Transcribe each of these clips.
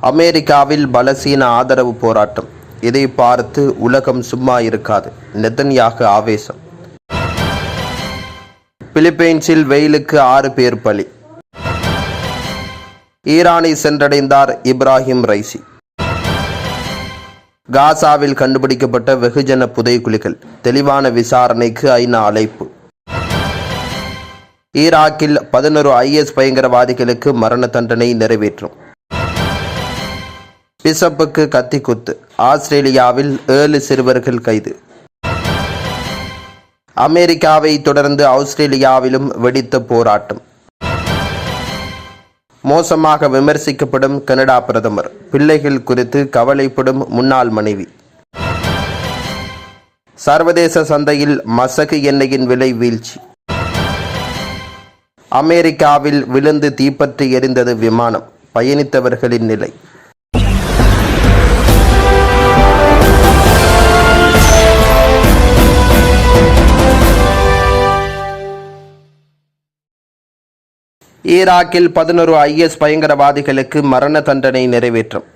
அமெரிக்காவில் பலசீன ஆதரவு போராட்டம். இதை பார்த்து உலகம் சும்மா இருக்காது. நெதன்யாகு ஆவேசம். பிலிப்பைன்ஸில் வெயிலுக்கு 6 பேர் பலி. ஈரானை சென்றடைந்தார் இப்ராஹிம் ரைசி. காசாவில் கண்டுபிடிக்கப்பட்ட வெகுஜன புதைகுழிகள். தெளிவான விசாரணைக்கு ஐநா அழைப்பு. ஈராக்கில் 11 IS பயங்கரவாதிகளுக்கு மரண தண்டனை நிறைவேற்றும். பிசப்புக்கு கத்திக்குத்து. ஆஸ்திரேலியாவில் 7 சிறுவர்கள் கைது. அமெரிக்காவை தொடர்ந்து ஆஸ்திரேலியாவிலும் வெடித்த போராட்டம். மோசமாக விமர்சிக்கப்படும் கனடா பிரதமர். பிள்ளைகள் குறித்து கவலைப்படும் முன்னாள் மனைவி. சர்வதேச சந்தையில் மசகு எண்ணெயின் விலை வீழ்ச்சி. அமெரிக்காவில் விழுந்து தீப்பற்றி எரிந்தது விமானம். பயணித்தவர்களின் நிலை. ஈராக்கில் 11 IS பயங்கரவாதிகளுக்கு மரண தண்டனை நிறைவேற்றும்.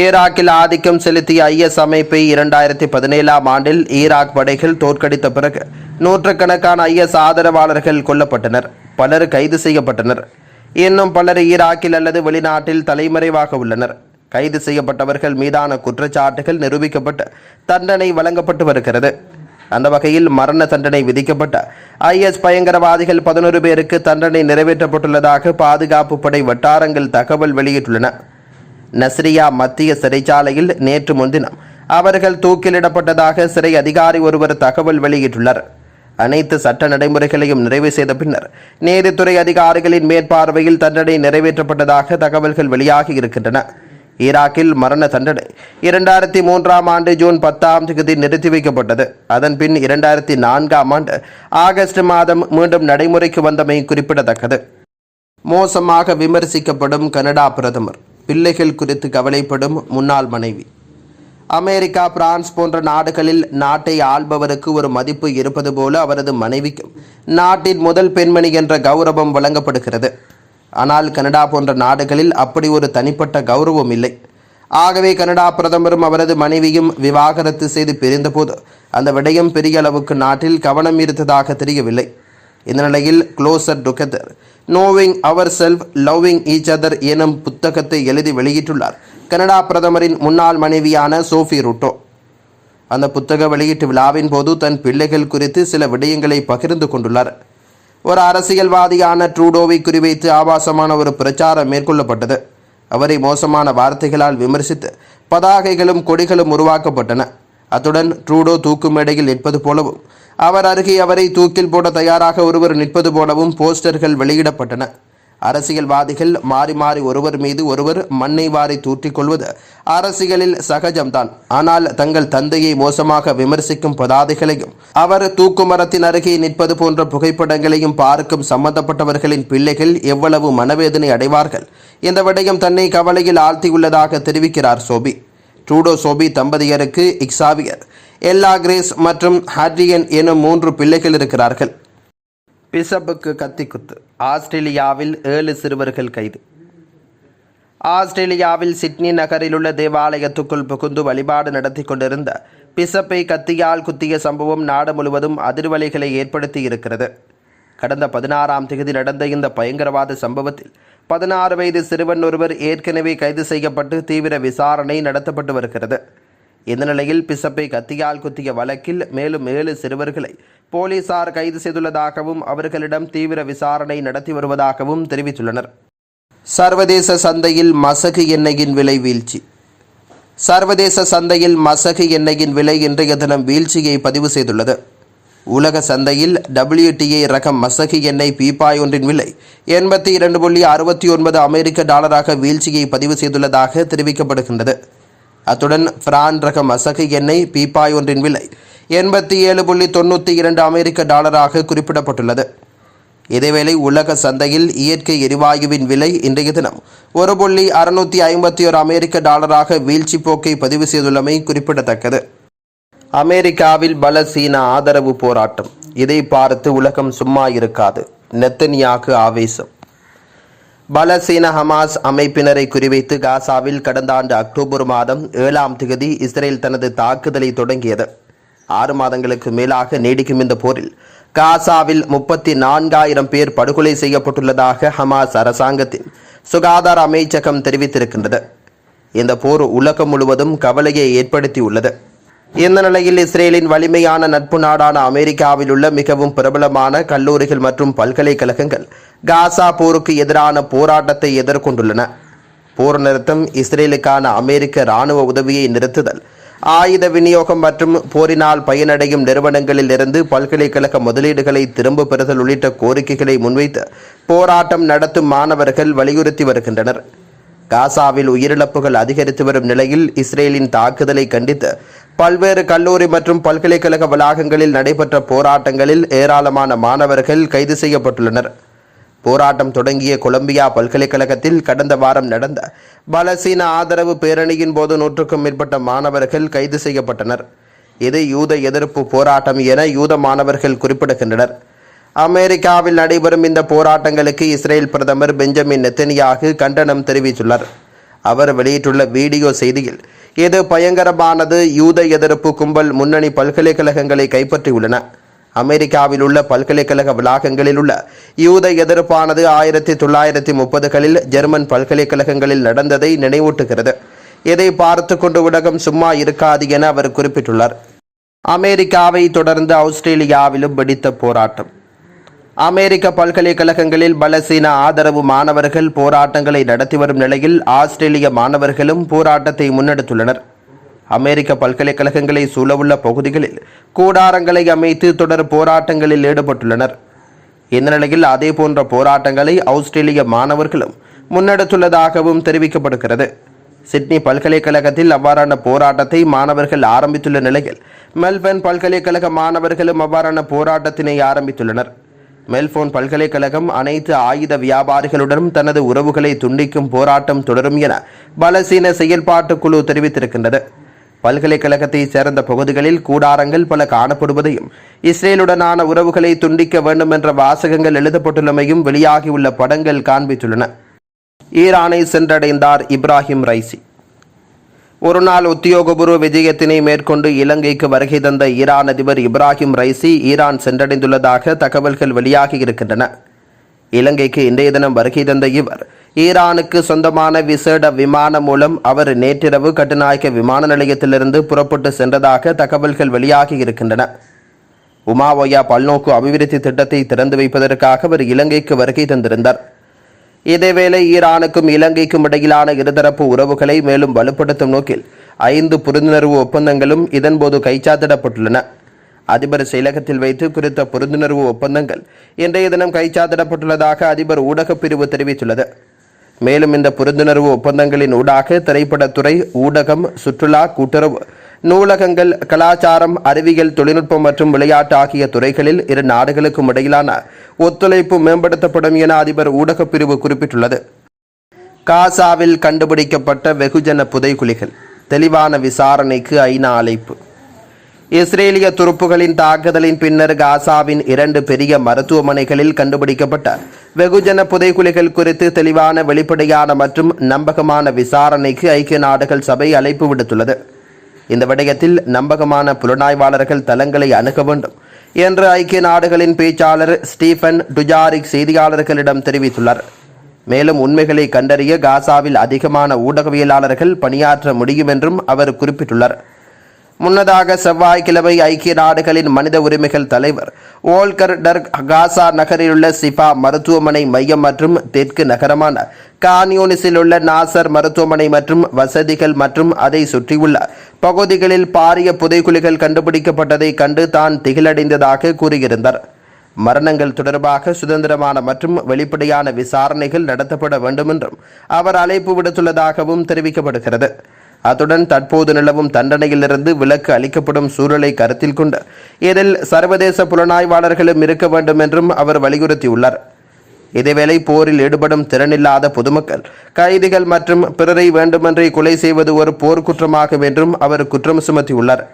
ஈராக்கில் ஆதிக்கம் செலுத்திய IS அமைப்பை 2017ஆம் ஆண்டில் ஈராக் படைகள் தோற்கடித்த பிறகு நூற்றுக்கணக்கான IS ஆதரவாளர்கள் கொல்லப்பட்டனர். பலர் கைது செய்யப்பட்டனர். இன்னும் பலர் ஈராக்கில் அல்லது வெளிநாட்டில் தலைமறைவாக உள்ளனர். கைது செய்யப்பட்டவர்கள் மீதான குற்றச்சாட்டுகள் நிரூபிக்கப்பட்டு தண்டனை வழங்கப்பட்டு வருகிறது. அந்த வகையில் மரண தண்டனை விதிக்கப்பட்ட IS பயங்கரவாதிகள் 11 பேருக்கு தண்டனை நிறைவேற்றப்பட்டுள்ளதாக பாதுகாப்பு படை வட்டாரங்கள் தகவல் வெளியிட்டுள்ளன. நஸ்ரியா மத்திய சிறைச்சாலையில் நேற்று முன்தினம் அவர்கள் தூக்கிலிடப்பட்டதாக சிறை அதிகாரி ஒருவர் தகவல் வெளியிட்டுள்ளார். அனைத்து சட்ட நடைமுறைகளையும் நிறைவு செய்த பின்னர் நீதித்துறை அதிகாரிகளின் மேற்பார்வையில் தண்டனை நிறைவேற்றப்பட்டதாக தகவல்கள் வெளியாகி இருக்கின்றன. ஈராக்கில் மரண தண்டனை 2003ஆம் ஆண்டு ஜூன் 10ஆம் தேதி நிறுத்தி வைக்கப்பட்டது. அதன் பின் 2004ஆம் ஆண்டு ஆகஸ்ட் மாதம் மீண்டும் நடைமுறைக்கு வந்தமை குறிப்பிடத்தக்கது. மோசமாக விமர்சிக்கப்படும் கனடா பிரதமர். பிள்ளைகள் குறித்து கவலைப்படும் முன்னாள் மனைவி. அமெரிக்கா, பிரான்ஸ் போன்ற நாடுகளில் நாட்டை ஆள்பவருக்கு ஒரு மதிப்பு இருப்பது போல அவரது மனைவிக்கும் நாட்டின் முதல் பெண்மணி என்ற கௌரவம் வழங்கப்படுகிறது. ஆனால் கனடா போன்ற நாடுகளில் அப்படி ஒரு தனிப்பட்ட கௌரவம் இல்லை. ஆகவே கனடா பிரதமரும் அவரது மனைவியும் விவாகரத்து செய்து பிரிந்தபோது அந்த விடயம் பெரிய அளவுக்கு நாட்டில் கவனம் ஈர்த்ததாக தெரியவில்லை. இந்த நிலையில் closer together, knowing our self, loving each other எனும் புத்தகத்தை எழுதி வெளியிட்டுள்ளார் கனடா பிரதமரின் முன்னாள் மனைவியான சோஃபி ரூட்டோ. அந்த புத்தக வெளியீட்டு விழாவின் போது தன் பிள்ளைகள் குறித்து சில விடயங்களை பகிர்ந்து கொண்டுள்ளார். ஒரு அரசியல்வாதியான ட்ரூடோவை குறிவைத்து ஆபாசமான ஒரு பிரச்சாரம் மேற்கொள்ளப்பட்டது. அவரை மோசமான வார்த்தைகளால் விமர்சித்து பதாகைகளும் கொடிகளும் உருவாக்கப்பட்டன. அத்துடன் ட்ரூடோ தூக்கு மேடையில் நிற்பது போலவும் அவர் அருகே அவரை தூக்கில் போட தயாராக ஒருவர் நிற்பது போலவும் போஸ்டர்கள் வெளியிடப்பட்டன. அரசியல்வாதிகள் மாறி மாறி ஒருவர் மீது ஒருவர் மண்ணை வாரி தூற்றிக் கொள்வது அரசியலில் சகஜம்தான். ஆனால் தங்கள் தந்தையை மோசமாக விமர்சிக்கும் பதாதைகளையும் அவர் தூக்குமரத்தின் அருகே நிற்பது போன்ற புகைப்படங்களையும் பார்க்கும் சம்பந்தப்பட்டவர்களின் பிள்ளைகள் எவ்வளவு மனவேதனை அடைவார்கள். இந்த விடயம் தன்னை கவலையில் ஆழ்த்தியுள்ளதாக தெரிவிக்கிறார் சோபி. ட்ரூடோ சோபி தம்பதியருக்கு இக்ஸாவியர், எல்லா கிரேஸ் மற்றும் ஹாட்ரியன் எனும் 3 பிள்ளைகள் இருக்கிறார்கள். பிசப்புக்கு கத்திக்குத்து. ஆஸ்திரேலியாவில் 7 சிறுவர்கள் கைது. ஆஸ்திரேலியாவில் சிட்னி நகரில் உள்ள தேவாலயத்துக்குள் புகுந்து வழிபாடு நடத்தி கொண்டிருந்த பிசப்பை கத்தியால் குத்திய சம்பவம் நாடு முழுவதும் அதிர்வலைகளை ஏற்படுத்தி இருக்கிறது. கடந்த 16ஆம் தேதி நடந்த இந்த பயங்கரவாத சம்பவத்தில் 16 வயது சிறுவன் ஒருவர் ஏற்கனவே கைது செய்யப்பட்டு தீவிர விசாரணை நடத்தப்பட்டு வருகிறது. இந்த நிலையில் பிசப்பை கத்தியால் குத்திய வழக்கில் மேலும் 7 சிறுவர்களை போலீசார் கைது செய்துள்ளதாகவும் அவர்களிடம் தீவிர விசாரணை நடத்தி வருவதாகவும் தெரிவித்துள்ளனர். சர்வதேச சந்தையில் மசகு எண்ணெயின் விலை வீழ்ச்சி. சர்வதேச சந்தையில் மசகு எண்ணெயின் விலை இன்றைய தினம் வீழ்ச்சியை பதிவு செய்துள்ளது. உலக சந்தையில் WTI ரகம் மசகு எண்ணெய் பீப்பாய் ஒன்றின் விலை 82.69 அமெரிக்க டாலராக வீழ்ச்சியை பதிவு செய்துள்ளதாக தெரிவிக்கப்படுகின்றது. அத்துடன் பிரான் ரக மசகு எண்ணெய் பீப்பாய் ஒன்றின் விலை 87.92 அமெரிக்க டாலராக குறிப்பிடப்பட்டுள்ளது. இதேவேளை உலக சந்தையில் இயற்கை எரிவாயுவின் விலை இன்றைய தினம் 1.651 அமெரிக்க டாலராக வீழ்ச்சி போக்கை பதிவு செய்துள்ளமை குறிப்பிடத்தக்கது. அமெரிக்காவில் பலசீன ஆதரவு போராட்டம். இதை பார்த்து உலகம் சும்மா இருக்காது. நெதன்யாகு ஆவேசம். பலஸ்தீன ஹமாஸ் அமைப்பினரை குறிவைத்து காசாவில் கடந்த ஆண்டு அக்டோபர் மாதம் 7ஆம் தேதி இஸ்ரேல் தனது தாக்குதலை தொடங்கியது. 6 மாதங்களுக்கு மேலாக நீடிக்கும் இந்த போரில் காசாவில் 34,000 பேர் படுகொலை செய்யப்பட்டுள்ளதாக ஹமாஸ் அரசாங்கத்தின் சுகாதார அமைச்சகம் தெரிவித்திருக்கின்றது. இந்த போர் உலகம் முழுவதும் கவலையை ஏற்படுத்தியுள்ளது. இந்த நிலையில் இஸ்ரேலின் வலிமையான நட்பு நாடான அமெரிக்காவில் உள்ள மிகவும் பிரபலமான கல்லூரிகள் மற்றும் பல்கலைக்கழகங்கள் காசா போருக்கு எதிரான போராட்டத்தை எதிர்கொண்டுள்ளன. போர் நிறுத்தம், இஸ்ரேலுக்கான அமெரிக்க இராணுவ உதவியை நிறுத்துதல், ஆயுத விநியோகம் மற்றும் போரினால் பயனடையும் நிறுவனங்களில் இருந்து பல்கலைக்கழக முதலீடுகளை திரும்ப பெறுதல் உள்ளிட்ட கோரிக்கைகளை முன்வைத்து போராட்டம் நடத்தும் மாணவர்கள் வலியுறுத்தி வருகின்றனர். காசாவில் உயிரிழப்புகள் அதிகரித்து வரும் நிலையில் இஸ்ரேலின் தாக்குதலை கண்டித்து பல்வேறு கல்லூரி மற்றும் பல்கலைக்கழக வளாகங்களில் நடைபெற்ற போராட்டங்களில் ஏராளமான மாணவர்கள் கைது செய்யப்பட்டுள்ளனர். போராட்டம் தொடங்கிய கொலம்பியா பல்கலைக்கழகத்தில் கடந்த வாரம் நடந்த பலஸ்தீன ஆதரவு பேரணியின் போது 100க்கும் மேற்பட்ட மாணவர்கள் கைது செய்யப்பட்டனர். இது யூத எதிர்ப்பு போராட்டம் என யூத மாணவர்கள் குறிப்பிடுகின்றனர். அமெரிக்காவில் நடைபெறும் இந்த போராட்டங்களுக்கு இஸ்ரேல் பிரதமர் பெஞ்சமின் நெத்தனியாகு கண்டனம் தெரிவித்துள்ளார். அவர் வெளியிட்டுள்ள வீடியோ செய்தியில், இது பயங்கரமானது, யூத எதிர்ப்பு கும்பல் முன்னணி பல்கலைக்கழகங்களை கைப்பற்றியுள்ளன. அமெரிக்காவில் உள்ள பல்கலைக்கழக வளாகங்களில் உள்ள யூத எதிர்ப்பானது 1930களில் ஜெர்மன் பல்கலைக்கழகங்களில் நடந்ததை நினைவூட்டுகிறது. இதை பார்த்து கொண்டு உலகம் சும்மா இருக்காது என அவர் குறிப்பிட்டுள்ளார். அமெரிக்காவை தொடர்ந்து ஆஸ்திரேலியாவிலும் வெடித்த போராட்டம். அமெரிக்க பல்கலைக்கழகங்களில் பலஸ்தீன ஆதரவு மாணவர்கள் போராட்டங்களை நடத்தி வரும் நிலையில் ஆஸ்திரேலிய மாணவர்களும் போராட்டத்தை முன்னெடுத்துள்ளனர். அமெரிக்க பல்கலைக்கழகங்களை சூழவுள்ள பகுதிகளில் கூடாரங்களை அமைத்து தொடர் போராட்டங்களில் ஈடுபட்டுள்ளனர். இந்த நிலையில் அதேபோன்ற போராட்டங்களை ஆஸ்திரேலிய மாணவர்களும் முன்னெடுத்துள்ளதாகவும் தெரிவிக்கப்படுகிறது. சிட்னி பல்கலைக்கழகத்தில் அவ்வாறான போராட்டத்தை மாணவர்கள் ஆரம்பித்துள்ள நிலையில் மெல்பர்ன் பல்கலைக்கழக மாணவர்களும் அவ்வாறான போராட்டத்தினை ஆரம்பித்துள்ளனர். மெல்போர்ன் பல்கலைக்கழகம் அனைத்து ஆயுத வியாபாரிகளுடன் தனது உறவுகளை துண்டிக்கும் போராட்டம் தொடரும் என பலஸ்தீன செயல்பாட்டு குழு தெரிவித்திருக்கின்றது. பல்கலைக்கழகத்தை சேர்ந்த பகுதிகளில் கூடாரங்கள் பல காணப்படுவதையும் இஸ்ரேலுடனான உறவுகளை துண்டிக்க வேண்டும் என்ற வாசகங்கள் எழுதப்பட்டுள்ளமையும் வெளியாகியுள்ள படங்கள் காண்பித்துள்ளன. ஈரானை சென்றடைந்தார் இப்ராஹிம் ரைசி. ஒருநாள் உத்தியோகபூர்வ விஜயத்தினை மேற்கொண்டு இலங்கைக்கு வருகை தந்த ஈரான் அதிபர் இப்ராஹிம் ரைசி ஈரான் சென்றடைந்துள்ளதாக தகவல்கள் வெளியாகி இருக்கின்றன. இலங்கைக்கு இன்றைய தினம் வருகை தந்த இவர் ஈரானுக்கு சொந்தமான விசேட விமானம் மூலம் அவர் நேற்றிரவு கட்டுநாயக்க விமான நிலையத்திலிருந்து புறப்பட்டு சென்றதாக தகவல்கள் வெளியாகி இருக்கின்றன. உமாவோயா பல்நோக்கு அபிவிருத்தி திட்டத்தை திறந்து வைப்பதற்காக அவர் இலங்கைக்கு வருகை தந்திருந்தார். இதேவேளை ஈரானுக்கும் இலங்கைக்கும் இடையிலான இருதரப்பு உறவுகளை மேலும் வலுப்படுத்தும் நோக்கில் 5 புரிந்துணர்வு ஒப்பந்தங்களும் இதன்போது கைச்சாத்திடப்பட்டுள்ளன. அதிபர் செயலகத்தில் வைத்து குறித்த புரிந்துணர்வு ஒப்பந்தங்கள் இன்றைய தினம் கைச்சாத்திடப்பட்டுள்ளதாக அதிபர் ஊடகப் பிரிவு தெரிவித்துள்ளது. மேலும் இந்த புரிந்துணர்வு ஒப்பந்தங்களின் ஊடாக திரைப்படத்துறை, ஊடகம், சுற்றுலா, கூட்டுறவு, நூலகங்கள், கலாச்சாரம், அறிவியல், தொழில்நுட்பம் மற்றும் விளையாட்டு ஆகிய துறைகளில் இரு நாடுகளுக்கும் இடையிலான ஒத்துழைப்பு மேம்படுத்தப்படும் என அதிபர் ஊடகப் பிரிவு குறிப்பிட்டுள்ளது. காசாவில் கண்டுபிடிக்கப்பட்ட வெகுஜன புதைகுழிகள், தெளிவான விசாரணைக்கு ஐநா அழைப்பு. இஸ்ரேலிய துருப்புகளின் தாக்குதலின் பின்னர் காசாவின் 2 பெரிய மருத்துவமனைகளில் கண்டுபிடிக்கப்பட்ட வெகுஜன புதைகுழிகள் குறித்து தெளிவான, வெளிப்படையான மற்றும் நம்பகமான விசாரணைக்கு ஐக்கிய நாடுகள் சபை அழைப்பு விடுத்துள்ளது. இந்த விடயத்தில் நம்பகமான புலனாய்வாளர்கள் தளங்களை அணுக வேண்டும் என்று ஐக்கிய நாடுகளின் பேச்சாளர் ஸ்டீஃபன் டுஜாரிக் செய்தியாளர்களிடம் தெரிவித்துள்ளார். மேலும் உண்மைகளை கண்டறிய காசாவில் அதிகமான ஊடகவியலாளர்கள் பணியாற்ற முடியும் என்றும் அவர் குறிப்பிட்டுள்ளார். முன்னதாக செவ்வாய்க்கிழமை ஐக்கிய நாடுகளின் மனித உரிமைகள் தலைவர் வோல்கர் டர்க் காசா நகரில் உள்ள சிஃபா மருத்துவமனை மையம் மற்றும் தெற்கு நகரமான கான்யூனிஸில் உள்ள நாசர் மருத்துவமனை மற்றும் வசதிகள் மற்றும் அதை சுற்றியுள்ள பகுதிகளில் பாரிய புதைகுழிகள் கண்டுபிடிக்கப்பட்டதை கண்டு தான் திகிலடைந்ததாக கூறியிருந்தார். மரணங்கள் தொடர்பாக சுதந்திரமான மற்றும் வெளிப்படையான விசாரணைகள் நடத்தப்பட வேண்டும் என்றும் அவர் அழைப்பு விடுத்துள்ளதாகவும் தெரிவிக்கப்படுகிறது. அத்துடன் தற்போது நிலவும் தண்டனையிலிருந்து விலக்கு அளிக்கப்படும் சூழலை கருத்தில் கொண்டு இதில் சர்வதேச புலனாய்வாளர்களும் இருக்க வேண்டும் என்றும் அவர் வலியுறுத்தியுள்ளார். இதேவேளை போரில் ஈடுபடும் திறனில்லாத பொதுமக்கள், கைதிகள் மற்றும் பிறரை வேண்டுமென்றே கொலை செய்வது ஒரு போர்க்குற்றமாகும் என்றும் அவர் குற்றம் சுமத்தியுள்ளார்.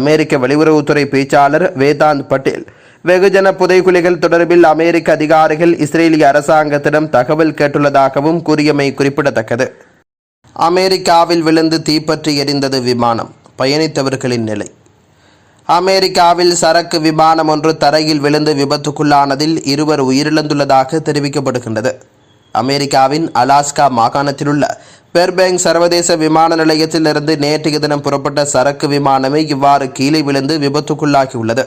அமெரிக்க வெளியுறவுத்துறை பேச்சாளர் வேதாந்த் பட்டேல் வெகுஜன புதைகுழிகள் தொடர்பில் அமெரிக்க அதிகாரிகள் இஸ்ரேலிய அரசாங்கத்திடம் தகவல் கேட்டுள்ளதாகவும் கூறியமை குறிப்பிடத்தக்கது. அமெரிக்காவில் விழுந்து தீப்பற்றி எரிந்தது விமானம், பயணித்தவர்களின் நிலை. அமெரிக்காவில் சரக்கு விமானம் ஒன்று தரையில் விழுந்து விபத்துக்குள்ளானதில் 2 உயிரிழந்துள்ளதாக தெரிவிக்கப்படுகின்றது. அமெரிக்காவின் அலாஸ்கா மாகாணத்திலுள்ள பெர்பேங்க் சர்வதேச விமான நிலையத்திலிருந்து நேற்றைய தினம் புறப்பட்ட சரக்கு விமானமே இவ்வாறு கீழே விழுந்து விபத்துக்குள்ளாகியுள்ளது.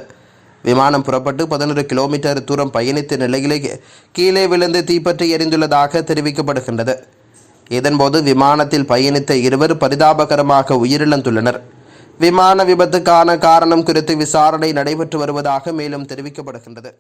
விமானம் புறப்பட்டு 11 கிலோமீட்டர் தூரம் பயணித்த நிலையிலேயே கீழே விழுந்து தீப்பற்றி எரிந்துள்ளதாக தெரிவிக்கப்படுகின்றது. இதன்போது விமானத்தில் பயணித்த 2 பரிதாபகரமாக உயிரிழந்துள்ளனர். விமான விபத்துக்கான காரணம் குறித்து விசாரணை நடைபெற்று வருவதாக மேலும் தெரிவிக்கப்படுகின்றது.